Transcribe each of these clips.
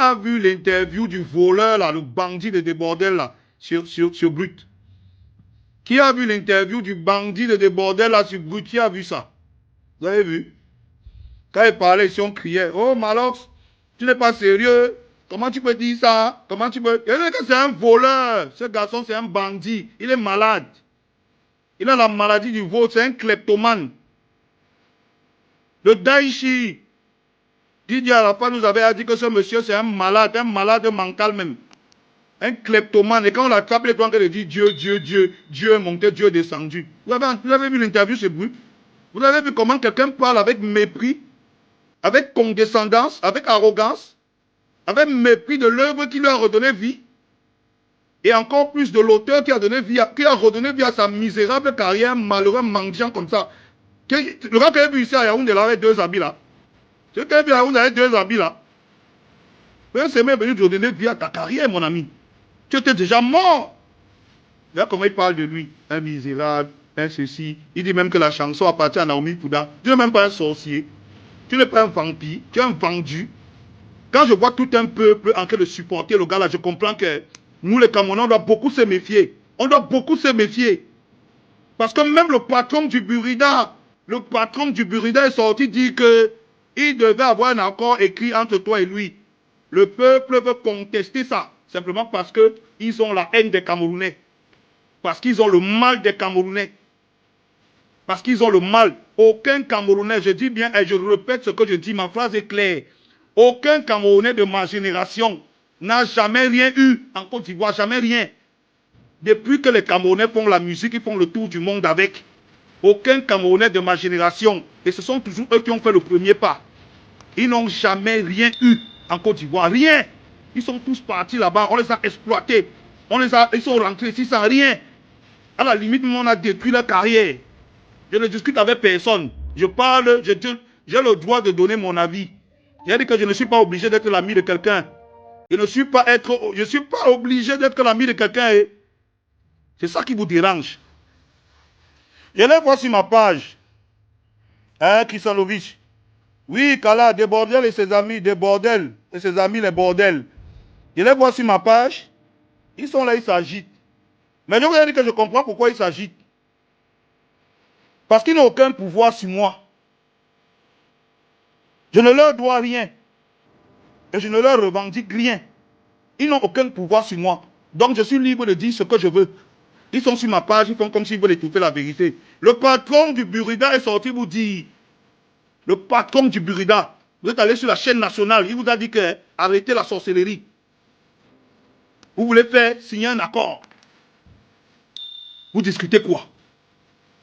a vu l'interview du voleur, là, le bandit de Desbordels, là, sur Brut? Qui a vu l'interview du bandit de Desbordels, là, sur Brut? Qui a vu ça? Vous avez vu? Quand il parlait, si on criait, oh Malox, tu n'es pas sérieux. Comment tu peux dire ça? Comment tu peux... C'est un voleur. Ce garçon, c'est un bandit. Il est malade. Il a la maladie du vol. C'est un kleptomane. Le Daichi. Didier Arafat nous avait dit que ce monsieur, c'est un malade mental même. Un kleptomane. Et quand on l'attrape, il est en train de dire Dieu, Dieu, Dieu, Dieu est monté, Dieu est descendu. Vous avez vu l'interview, c'est Brut? Vous avez vu comment quelqu'un parle avec mépris, avec condescendance, avec arrogance, avec mépris de l'œuvre qui lui a redonné vie, et encore plus de l'auteur qui a redonné vie à sa misérable carrière, malheureux mendiant comme ça. Le gars qui a vu ici à Yaoundé, il avait 2 habits là. Celui qui a vu à Yaoundé, il avait 2 habits là. C'est même venu te donner vie à ta carrière, mon ami. Tu étais déjà mort. Là, comment il parle de lui? Un misérable, un ceci. Il dit même que la chanson appartient à Naomi Pouda. Tu n'es même pas un sorcier. Tu n'es pas un vampire. Tu es un vendu. Quand je vois tout un peuple en train de supporter le gars là, je comprends que nous les Camerounais, on doit beaucoup se méfier. On doit beaucoup se méfier. Parce que même le patron du Burida est sorti dire qu'il devait avoir un accord écrit entre toi et lui. Le peuple veut contester ça. Simplement parce qu'ils ont la haine des Camerounais. Parce qu'ils ont le mal des Camerounais. Parce qu'ils ont le mal. Aucun Camerounais, je dis bien et je répète ce que je dis, ma phrase est claire. Aucun Camerounais de ma génération n'a jamais rien eu en Côte d'Ivoire, jamais rien. Depuis que les Camerounais font la musique, ils font le tour du monde avec. Aucun Camerounais de ma génération, et ce sont toujours eux qui ont fait le premier pas. Ils n'ont jamais rien eu en Côte d'Ivoire, rien. Ils sont tous partis là-bas, on les a exploités. Ils sont rentrés ici sans rien. À la limite, on a détruit leur carrière. Je ne discute avec personne. Je parle, j'ai le droit de donner mon avis. J'ai dit que je ne suis pas obligé d'être l'ami de quelqu'un. Je ne suis pas obligé d'être l'ami de quelqu'un. C'est ça qui vous dérange. Je les vois sur ma page. Krisalovic. Oui, Kala, Desbordels et ses amis, Desbordels et ses amis, les bordels. Je les vois sur ma page. Ils sont là, ils s'agitent. Mais je vous ai dit que je comprends pourquoi ils s'agitent. Parce qu'ils n'ont aucun pouvoir sur moi. Je ne leur dois rien. Et je ne leur revendique rien. Ils n'ont aucun pouvoir sur moi. Donc je suis libre de dire ce que je veux. Ils sont sur ma page, ils font comme s'ils veulent étouffer la vérité. Le patron du Burida est sorti vous dire. Le patron du Burida. Vous êtes allé sur la chaîne nationale. Il vous a dit que arrêtez la sorcellerie. Vous voulez faire signer un accord. Vous discutez quoi?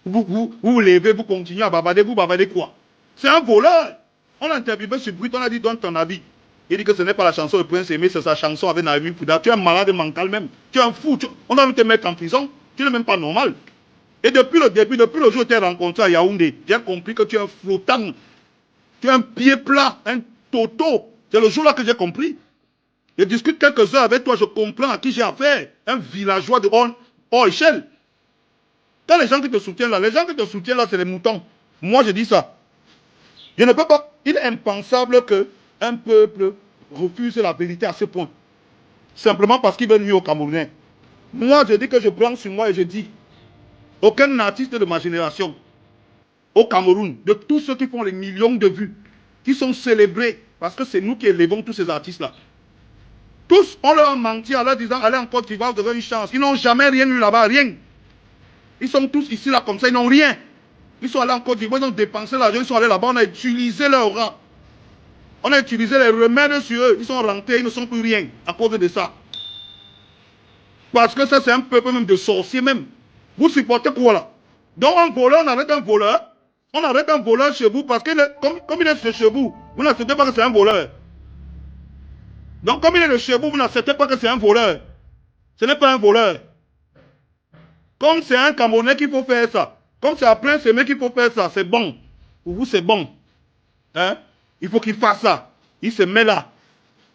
Vous levez, vous continuez à bavarder. Vous bavardez quoi? C'est un voleur. On l'a interviewé sur Brut, on a dit donne ton avis. Il dit que ce n'est pas la chanson de Prince Aimé, c'est sa chanson avec Naomi Pouda. Tu es un malade mental même. Tu es un fou. On a envie de te mettre en prison. Tu n'es même pas normal. Et depuis le début, depuis le jour où tu es rencontré à Yaoundé, j'ai compris que tu es un flottant. Tu es un pied plat, un toto. C'est le jour-là que j'ai compris. Je discute quelques heures avec toi, je comprends à qui j'ai affaire. Un villageois de haute échelle. Quand les gens qui te soutiennent là, c'est les moutons. Moi, je dis ça. Je ne peux pas. Il est impensable qu'un peuple refuse la vérité à ce point. Simplement parce qu'il veut nuire aux Camerounais. Moi, je dis que je prends sur moi et je dis, aucun artiste de ma génération, au Cameroun, de tous ceux qui font les millions de vues, qui sont célébrés, parce que c'est nous qui élevons tous ces artistes-là. Tous, on leur a menti en leur disant, allez en Côte d'Ivoire, vous avez une chance. Ils n'ont jamais rien eu là-bas, rien. Ils sont tous ici, là, comme ça, ils n'ont rien. Ils sont allés en Côte d'Ivoire, ils ont dépensé l'argent, ils sont allés là-bas, on a utilisé leur aura. On a utilisé les remèdes sur eux. Ils sont rentrés, ils ne sont plus rien à cause de ça. Parce que ça, c'est un peuple même de sorciers même. Vous supportez quoi là? Donc un voleur, on arrête un voleur. On arrête un voleur chez vous parce que comme il est chez vous, vous n'acceptez pas que c'est un voleur. Donc comme il est chez vous, vous n'acceptez pas que c'est un voleur. Ce n'est pas un voleur. Comme c'est un Camerounais qu'il faut faire ça. Comme c'est à plein semé qu'il faut faire ça, c'est bon. Pour vous, c'est bon. Hein? Il faut qu'il fasse ça. Il se met là.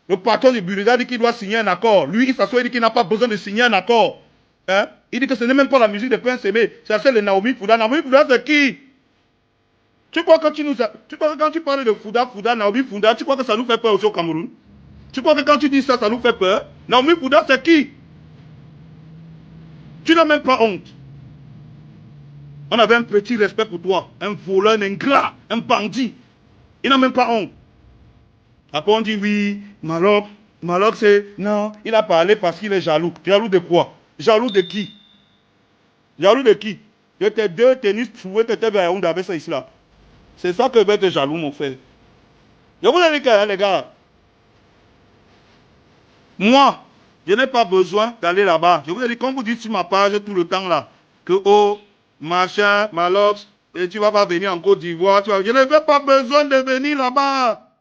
Le patron du Burida dit qu'il doit signer un accord. Lui, il s'assoit et dit qu'il n'a pas besoin de signer un accord. Hein? Il dit que ce n'est même pas la musique de Prince Aimé. C'est celle de Naomi Pouda. Naomi Pouda, c'est qui? Tu crois que quand tu parles de Naomi Pouda, tu crois que ça nous fait peur aussi au Cameroun? Tu crois que quand tu dis ça, ça nous fait peur? Naomi Bouddha, c'est qui? Tu n'as même pas honte. On avait un petit respect pour toi. Un voleur, un ingrat, un bandit. Il n'a même pas honte. Après, on dit oui, Malok, c'est... Non, il a parlé parce qu'il est jaloux. Jaloux de quoi? Jaloux de qui? Jaloux de qui? Je t'ai deux tennis trouvés, tu étais bien avec ça ici là. C'est ça que va être jaloux, mon frère. Je vous ai dit que, les gars, moi, je n'ai pas besoin d'aller là-bas. Je vous ai dit, comme vous dites sur ma page tout le temps là, que oh, machin, Malox, et tu ne vas pas venir en Côte d'Ivoire. Je n'ai pas besoin de venir là-bas.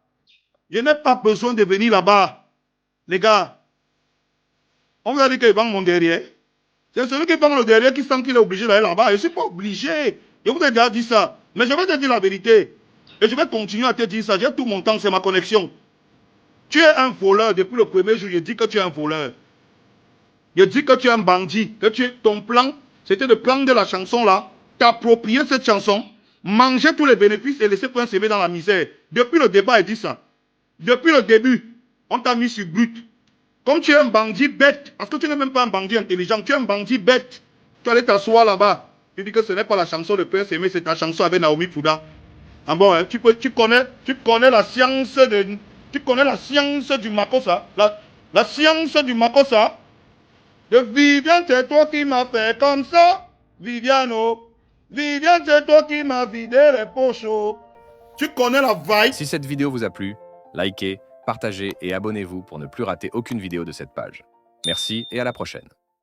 Je n'ai pas besoin de venir là-bas. Les gars, on vous a dit qu'il vend mon derrière. C'est celui qui vend le derrière qui sent qu'il est obligé d'aller là-bas. Je ne suis pas obligé. Je vous ai déjà dit ça. Mais je vais te dire la vérité. Et je vais continuer à te dire ça. J'ai tout mon temps, c'est ma connexion. Tu es un voleur. Depuis le premier jour, je dis que tu es un voleur. Je dis que tu es un bandit. Ton plan, c'était de prendre la chanson là, t'approprier cette chanson, manger tous les bénéfices et laisser un CV dans la misère. Depuis le débat, il dit ça. Depuis le début, on t'a mis sur brut. Comme tu es un bandit bête, parce que tu n'es même pas un bandit intelligent, tu es un bandit bête. Tu allais t'asseoir là-bas. Tu dis que ce n'est pas la chanson de Père Sémé, c'est ta chanson avec Naomi Bouddha. Ah bon, hein, tu connais la science de... Tu connais la science du Makossa. La science du Makossa. De Viviane, c'est toi qui m'as fait comme ça. Viviano. Viviane, c'est toi qui m'as vidé les poches. Tu connais la vibe. Si cette vidéo vous a plu, likez, partagez et abonnez-vous pour ne plus rater aucune vidéo de cette page. Merci et à la prochaine.